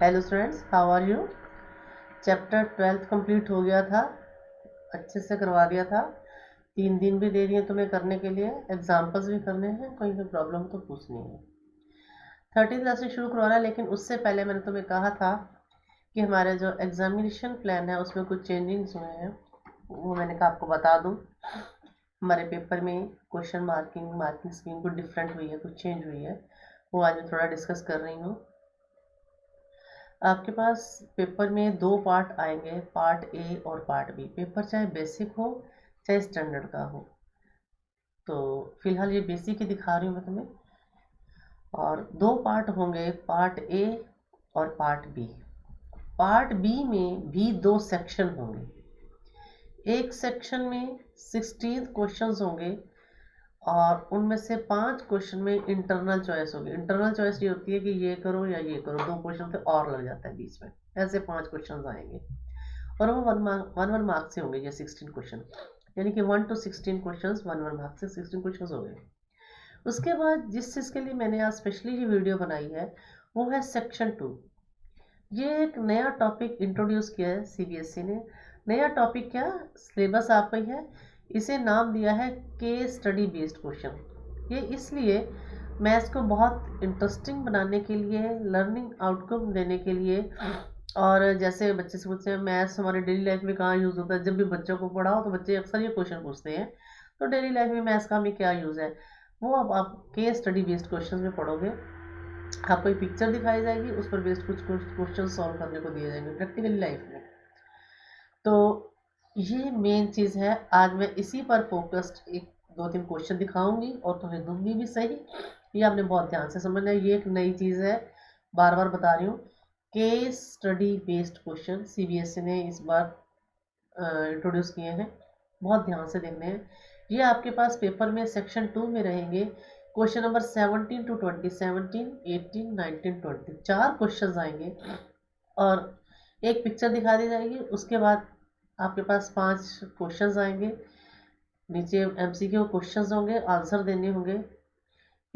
Hello students, how are you. Chapter 12 complete हो गया था, अच्छे से करवा दिया था। 3 दिन भी दे दिए तुम्हें करने के लिए, एग्जाम्पल्स भी करने हैं, कोई भी प्रॉब्लम तो पूछनी है। 13 लेसन शुरू करवाना है, लेकिन उससे पहले मैंने तुम्हें कहा था कि हमारे जो एग्जामिनेशन प्लान है उसमें कुछ चेंजिंग्स हुए हैं, वो मैंने कहा आपको बता दूँ। हमारे पेपर में क्वेश्चन मार्किंग स्कीम कुछ डिफरेंट हुई है, कुछ चेंज हुई है, वो आज मैं थोड़ा डिस्कस कर रही हूँ। आपके पास पेपर में 2 पार्ट आएंगे, पार्ट ए और पार्ट बी। पेपर चाहे बेसिक हो चाहे स्टैंडर्ड का हो, तो फिलहाल ये बेसिक ही दिखा रही हूँ मैं तुम्हें। और 2 पार्ट होंगे, पार्ट ए और पार्ट बी। पार्ट बी में भी 2 सेक्शन होंगे। एक सेक्शन में 16 क्वेश्चंस होंगे और उनमें से 5 क्वेश्चन में इंटरनल चॉइस होगी। इंटरनल चॉइस ये होती है कि ये करो या ये करो, 2 क्वेश्चन पे और लग जाता है बीच में। ऐसे 5 क्वेश्चन आएंगे और वो वन मार्क से होंगे। ये 16 क्वेश्चन, यानी कि 1 to 16 क्वेश्चन 1 मार्क से 16 क्वेश्चन हो गए। उसके बाद जिस चीज़ के लिए मैंने आज स्पेशली ये वीडियो बनाई है वो है सेक्शन 2। ये एक नया टॉपिक इंट्रोड्यूस किया है सीबीएसई ने। नया टॉपिक क्या, सिलेबस आपका ही है। इसे नाम दिया है केस स्टडी बेस्ड क्वेश्चन। ये इसलिए मैथ्स को बहुत इंटरेस्टिंग बनाने के लिए, लर्निंग आउटकम देने के लिए। और जैसे बच्चे से पूछते हैं मैथ्स हमारे डेली लाइफ में कहाँ यूज़ होता है, जब भी बच्चों को पढ़ाओ तो बच्चे अक्सर ये क्वेश्चन पूछते हैं, तो डेली लाइफ में मैथ्स का हमें क्या यूज़ है, वो अब आप केस स्टडी बेस्ड क्वेश्चन में पढ़ोगे। आपको एक पिक्चर दिखाई जाएगी, उस पर बेस्ड कुछ क्वेश्चन सॉल्व करने को दिए जाएंगे प्रैक्टिकली लाइफ में। तो ये मेन चीज़ है। आज मैं इसी पर फोकस्ड एक 2-3 क्वेश्चन दिखाऊंगी और तुम्हें दूंगी भी सही। ये आपने बहुत ध्यान से समझना है, ये एक नई चीज़ है, बार बार बता रही हूँ। Case study based question CBSE ने इस बार इंट्रोड्यूस किए हैं, बहुत ध्यान से देखने हैं। ये आपके पास पेपर में सेक्शन 2 में रहेंगे। क्वेश्चन नंबर 17 to 20, 17, 18, 19, 20 4 क्वेश्चन आएंगे और एक पिक्चर दिखा दी जाएगी। उसके बाद आपके पास 5 क्वेश्चंस आएंगे, नीचे एमसीक्यू क्वेश्चंस होंगे, आंसर देने होंगे।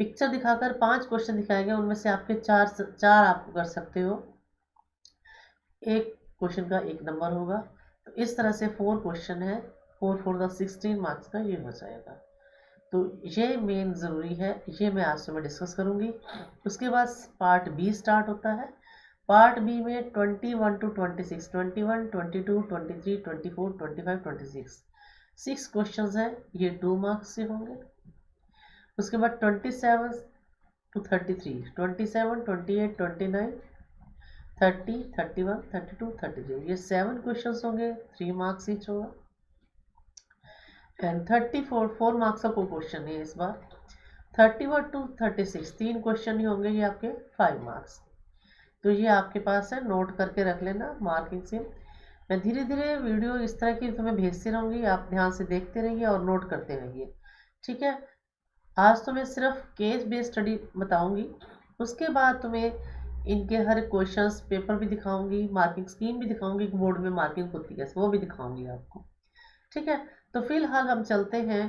पिक्चर दिखाकर 5 क्वेश्चन दिखाए गए, उनमें से आपके चार आप कर सकते हो, एक क्वेश्चन का 1 नंबर होगा। तो इस तरह से 4 क्वेश्चन है, 4 16 मार्क्स का ये हो जाएगा। तो ये मेन ज़रूरी है, ये मैं आज सुबह डिस्कस करूँगी। उसके बाद पार्ट बी स्टार्ट होता है। पार्ट बी में 21 to 26, 21, 22, 23, 24, 25, 26 6 क्वेश्चन हैं, ये 2 मार्क्स से होंगे। उसके बाद 27 to 33, 27, 28, 29, 30, 31, 32, 33 ये 7 क्वेश्चन होंगे, 3 मार्क्स ईच होगा। एंड 34 4 मार्क्स का कोई क्वेश्चन नहीं है इस बार। 31 to 36 3 क्वेश्चन ही होंगे, ये आपके 5 मार्क्स। तो ये आपके पास है, नोट करके रख लेना मार्किंग से। मैं धीरे धीरे वीडियो इस तरह की तुम्हें भेजती रहूँगी, आप ध्यान से देखते रहिए और नोट करते रहिए, ठीक है। आज तो मैं सिर्फ केस बेस्ड स्टडी बताऊंगी, उसके बाद तुम्हें इनके हर क्वेश्चंस पेपर भी दिखाऊंगी, मार्किंग स्कीम भी दिखाऊंगी, बोर्ड में मार्किंग होती है वो भी दिखाऊंगी आपको, ठीक है। तो फिलहाल हम चलते हैं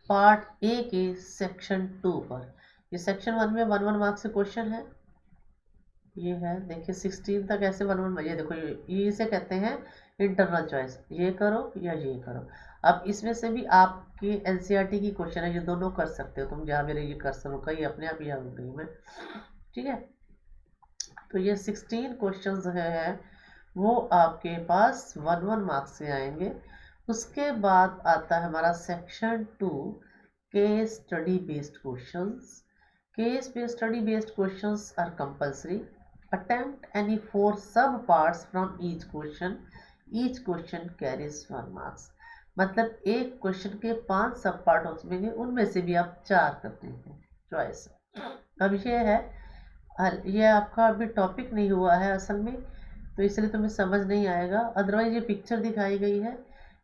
पार्ट ए के सेक्शन 2 पर। ये सेक्शन 1 में 1 मार्क्स से क्वेश्चन है, ये है देखिए 16 तक ऐसे 1 ये देखो, ये इसे कहते हैं इंटरनल चॉइस, ये करो या ये करो। अब इसमें से भी आपकी एनसीईआरटी की क्वेश्चन है, ये दोनों कर सकते हो तुम, जहाँ मेरे ये कर सको ये अपने आप ही आ गई मैं, ठीक है। तो ये 16 क्वेश्चंस है वो आपके पास 1 मार्क्स से आएंगे। उसके बाद आता है हमारा section 2, case study based questions. Case based study based questions are compulsory. Attempt any 4 sub parts from each question. Each question carries 1 marks. मतलब एक क्वेश्चन के 5 सब पार्ट होंगे, उनमें से भी आप 4 करते हैं चॉइस। अब ये है, ये आपका अभी टॉपिक नहीं हुआ है असल में, तो इसलिए तुम्हें समझ नहीं आएगा। अदरवाइज ये पिक्चर दिखाई गई है,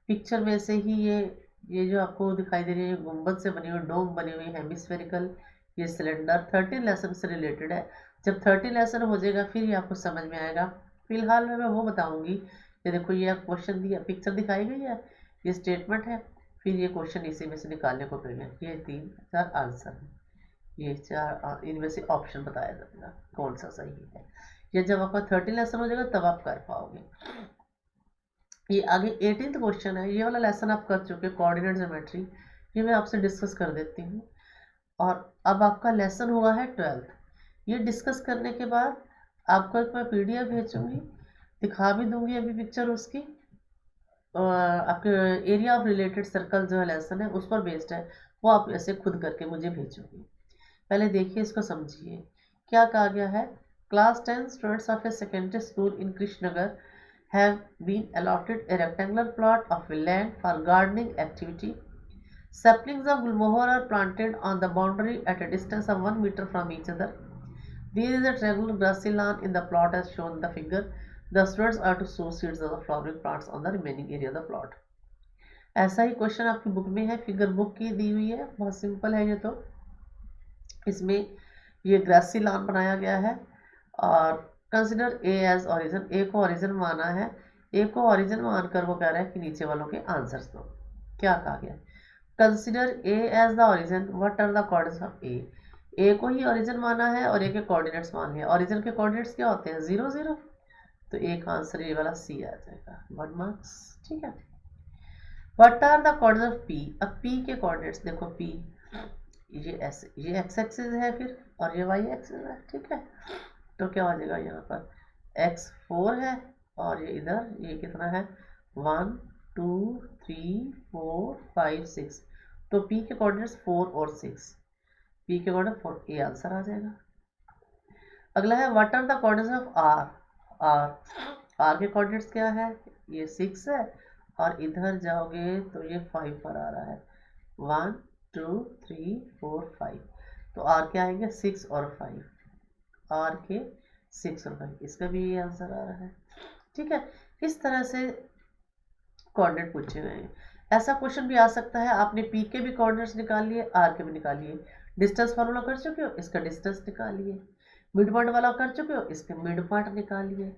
पिक्चर में से ही ये जो आपको दिखाई दे रही है गुंबद से बनी हुई, डोम बनी हुई, हेमिस्फेरिकल, ये सिलेंडर 13 लेसन से रिलेटेड है। जब 13 लेसन हो जाएगा फिर ये आपको समझ में आएगा। फिलहाल में मैं वो बताऊंगी। ये देखो, ये क्वेश्चन दिया, पिक्चर दिखाई गई है, ये स्टेटमेंट है, फिर ये क्वेश्चन इसी में से निकालने को कहेंगे। ये 3-4 आंसर है, ये 4 इनमें से ऑप्शन बताया जाएगा कौन सा सही है। या जब आपका 13 लेसन हो जाएगा तब आप कर पाओगे। ये आगे 18th क्वेश्चन है, ये वाला लेसन आप कर चुके कोऑर्डिनेट ज्योमेट्री, ये मैं आपसे डिस्कस कर देती हूँ। और अब आपका लेसन हुआ है 12th। ये डिस्कस करने के बाद आपको एक मैं PDF भेजूंगी, दिखा भी दूंगी अभी पिक्चर उसकी। आपके एरिया ऑफ रिलेटेड सर्कल जो है लेसन है उस पर बेस्ड है, वो आप ऐसे खुद करके मुझे भेजोगे। पहले देखिए, इसको समझिए क्या कहा गया है। Class 10 students of a secondary school in Krishnanagar have been allotted a rectangular plot of land for gardening activity. Saplings of gulmohar are planted on the boundary at a distance of 1 meter from each other. There is a triangular grassy lawn in the plot as shown in the figure. The students are to sow seeds of the flowering plants on the remaining area of the plot. ऐसा ही question आपकी book में है, figure book की दी हुई है, बहुत simple है ये तो। इसमें ये ग्रासी लॉन बनाया गया है और कंसिडर ए एज ओरिजिन, ए को ओरिजिन माना है। ए को ओरिजिन मानकर वो कह रहा है कि नीचे वालों के आंसर्स दो। क्या कहा गया, consider A as the origin, what are the coordinates of A. A को ही ओरिजिन माना है और ए के कोऑर्डिनेट्स मान लिया। ओरिजिन के कोऑर्डिनेट्स क्या होते हैं, 0 0, तो ए का आंसर ये वाला सी आ जाएगा, 1 मार्क्स। ठीक है, what are the coordinates of P. अब पी के कोऑर्डिनेट्स देखो, पी ये ऐसे, ये एक्स एक्सिस है फिर और ये वाई एक्सिस है। ठीक है, तो क्या हो जाएगा, यहाँ पर x4 है और ये इधर ये कितना है, 1 2 3 4 5 6, तो p के कोऑर्डिनेट्स 4 और 6, p के कोऑर्डिनेट 4, ये आंसर आ जाएगा। अगला है what are the coordinates of r के कोऑर्डिनेट्स क्या है, ये 6 है और इधर जाओगे तो ये 5 पर आ रहा है, 1 2 3 4 5, तो r क्या आएंगे 6 और 5, आर के 6 और 5, इसका भी ये आंसर आ रहा है। ठीक है, इस तरह से कोऑर्डिनेट पूछे गए हैं। ऐसा क्वेश्चन भी आ सकता है, आपने पी के भी कोऑर्डिनेट्स निकाल लिए, आर के भी निकाल लिए, डिस्टेंस फार्मूला कर चुके हो, इसका डिस्टेंस निकालिए, मिड पॉइंट वाला कर चुके हो, इसके मिड पॉइंट निकालिए।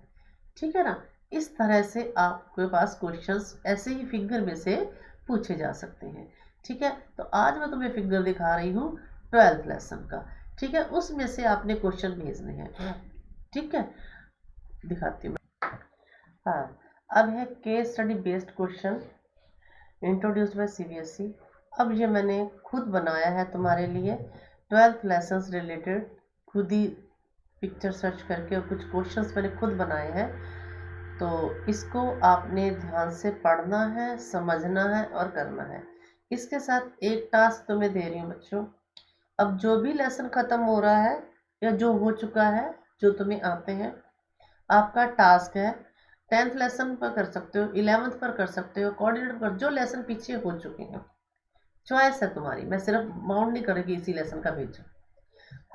ठीक है ना, इस तरह से आपके पास क्वेश्चंस ऐसे ही फिगर में से पूछे जा सकते हैं। ठीक है, तो आज मैं तुम्हें फिगर दिखा रही हूँ 12th लेसन का। ठीक है, उसमें से आपने क्वेश्चन भेजने हैं। ठीक है, दिखाती हूँ। हाँ, अब है case study based question introduced by CBSE। अब ये मैंने खुद बनाया है तुम्हारे लिए 12th लेसन रिलेटेड, खुद ही पिक्चर सर्च करके और कुछ क्वेश्चंस मैंने खुद बनाए हैं। तो इसको आपने ध्यान से पढ़ना है, समझना है और करना है। इसके साथ एक टास्क तुम्हें दे रही हूँ बच्चों। अब जो भी लेसन खत्म हो रहा है या जो हो चुका है, जो तुम्हें आते हैं, आपका टास्क है 10th लेसन पर कर सकते हो, 11th पर कर सकते हो, कोऑर्डिनेट पर, जो लेसन पीछे हो चुके हैं, चॉइस है तुम्हारी। मैं सिर्फ माउंट नहीं करूँगी इसी लेसन का भेजो।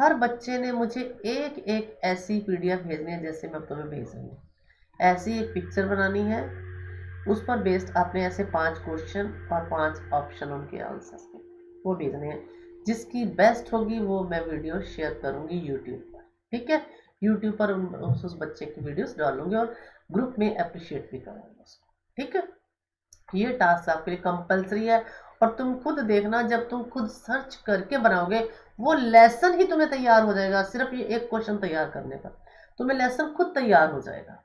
हर बच्चे ने मुझे एक एक ऐसी PDF भेजनी है जैसे मैं तुम्हें भेज रही हूँ। ऐसी एक पिक्चर बनानी है, उस पर बेस्ड आपने ऐसे 5 क्वेश्चन और 5 ऑप्शन उनके आंसर्स के वो भेजने हैं। जिसकी बेस्ट होगी वो मैं वीडियो शेयर करूंगी यूट्यूब पर। ठीक है, यूट्यूब पर उस बच्चे की वीडियोस डालूंगी और ग्रुप में अप्रिशिएट भी करूंगा उसको। ठीक है, ये टास्क आपके लिए कंपलसरी है और तुम खुद देखना, जब तुम खुद सर्च करके बनाओगे वो लेसन ही तुम्हें तैयार हो जाएगा। सिर्फ ये एक क्वेश्चन तैयार करने पर तुम्हें लेसन खुद तैयार हो जाएगा।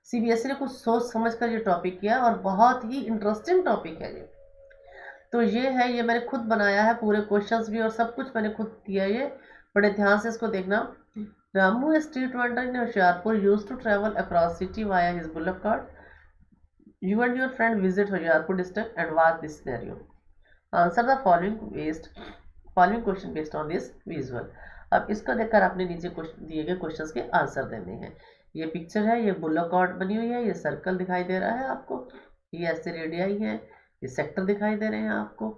CBSE ने कुछ सोच समझ कर ये टॉपिक किया और बहुत ही इंटरेस्टिंग टॉपिक है ये। तो ये है, ये मैंने खुद बनाया है, पूरे क्वेश्चंस भी और सब कुछ मैंने खुद किया है। ये बड़े ध्यान से इसको देखना। Ramu, a street vendor in Hoshiarpur, used to travel across city via his bullock cart. You and your friend visit Hoshiarpur district and watch this scenario. Answer the following question based on this visual. अब इसको देखकर आपने नीचे दिए गए questions के answer देने हैं। ये पिक्चर है, ये बुल्लक कार्ट बनी हुई है, ये सर्कल दिखाई दे रहा है आपको, ये ऐसे रेडियाई है, ये सेक्टर दिखाई दे रहे हैं आपको,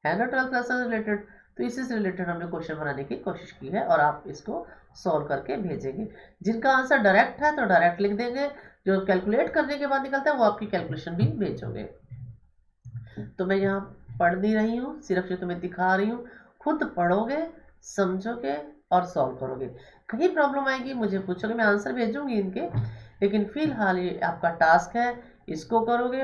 है ना 12th क्लास से रिलेटेड। तो इसी से रिलेटेड हमने क्वेश्चन बनाने की कोशिश की है और आप इसको सॉल्व करके भेजेंगे। जिनका आंसर डायरेक्ट है तो डायरेक्ट लिख देंगे, जो कैलकुलेट करने के बाद निकलता है वो आपकी कैलकुलेशन भी भेजोगे। तो मैं यहाँ पढ़ नहीं रही हूँ, सिर्फ ये तुम्हें दिखा रही हूँ। खुद पढ़ोगे, समझोगे और सॉल्व करोगे। कहीं प्रॉब्लम आएगी मुझे पूछोगे, मैं आंसर भेजूंगी इनके, लेकिन फिलहाल ये आपका टास्क है, इसको करोगे।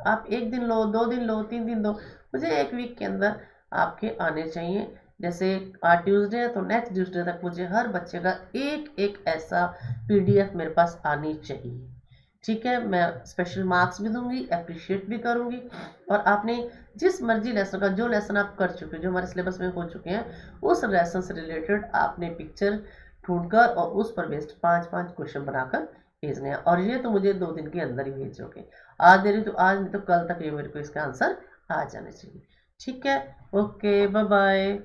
आप 1 दिन लो, 2 दिन लो, 3 दिन लो, मुझे 1 वीक के अंदर आपके आने चाहिए। जैसे आज ट्यूसडे है तो नेक्स्ट ट्यूसडे तक मुझे हर बच्चे का एक एक ऐसा पीडीएफ मेरे पास आनी चाहिए। ठीक है, मैं स्पेशल मार्क्स भी दूंगी, अप्रिशिएट भी करूंगी। और आपने जिस मर्जी लेसन का, जो लेसन आप कर चुके जो हमारे सिलेबस में हो चुके हैं, उस लेसन से रिलेटेड आपने पिक्चर ढूंढकर और उस पर बेस्ड 5-5 क्वेश्चन बनाकर भेजने हैं। और ये तो मुझे 2 दिन के अंदर ही भेजोगे। आज दे रही तो आज, नहीं तो कल तक ये मेरे को इसका आंसर आ जाने चाहिए। ठीक है, ओके, बाय बाय।